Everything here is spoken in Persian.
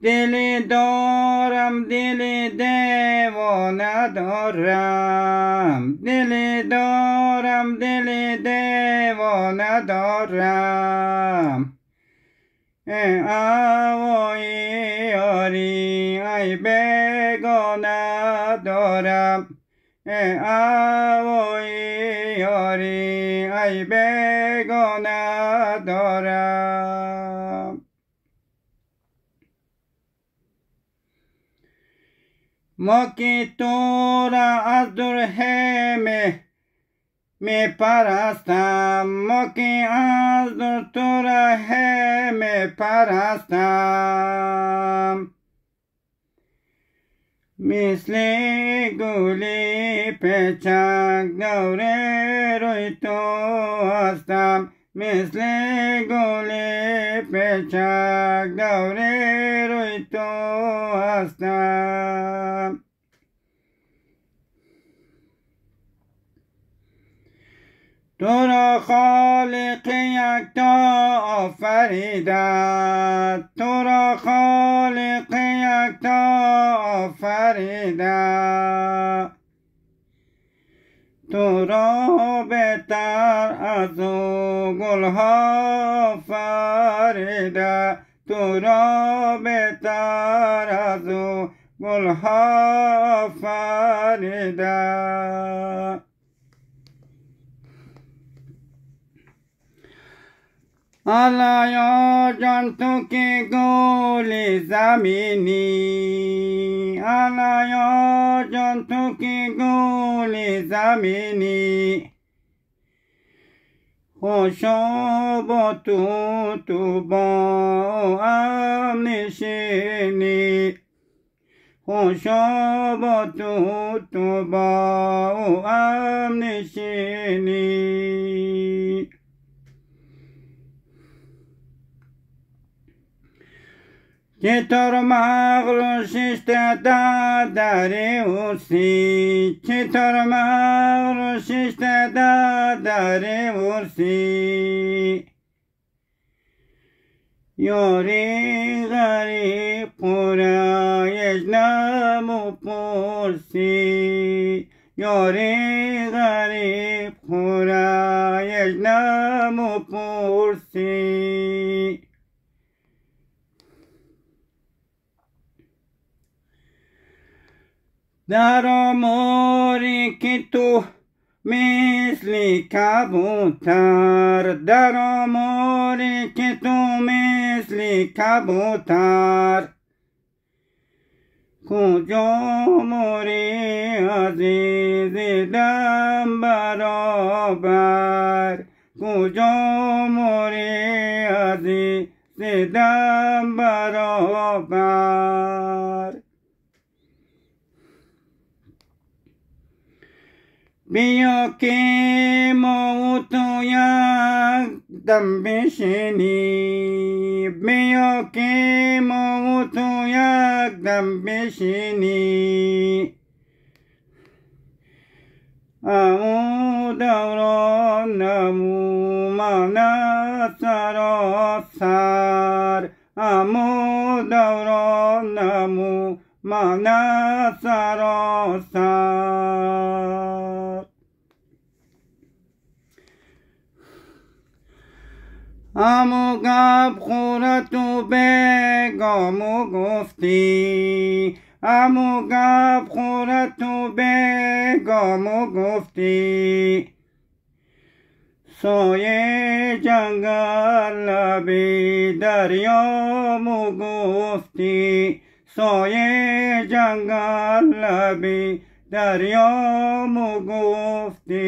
دلی دارم دلی دیوانه دارم، دلی دارم دلی دیوانه دارم. ای هوای یاری ای بیگانه دارم، ای هوای یاری ای بیگانه دارم. ما که تو را از دور می پرستم، ما که از دور تو را می پرستم. مثل گلی پیچک دور روی تو هستم، مثل گلی پیچک دور روی تو هستم. تو را خالق یکتا آفریده، تو را خالق یکتا آفریده. تو را بهتر از او گلها آفریده، تو را بهتر از او گلها آفریده. الایا جان تو که گل زمینی، الایا جان تو که گل زمینی. خوشا با تو با هم نشینی، خوشا با تو با هم نشینی. چطور مغرور ششته در ورسی، چطور مغرور ششته در ورسی. یاری غریب قرایش نمو پرسی، یاری غریب قرایش نمو پرسی. در آماری که تو مثل کبوتر، در آماری که تو مثل کبوتر. کجا موری عزیز دم برابر، کجا موری عزیز دم برابر. بیا که ما و تو یک دم بشینی، بیا که ما و تو یک دم بشینی. امو دوران نمو من سراسر، امو دوران نمو من سراسر. امو گپ خورت و بگامو گفتی، امو گپ خورت و بگامو گفتی. سایه جنگل لبی دریامو گفتی، سایه جنگل لبی دریامو گفتی.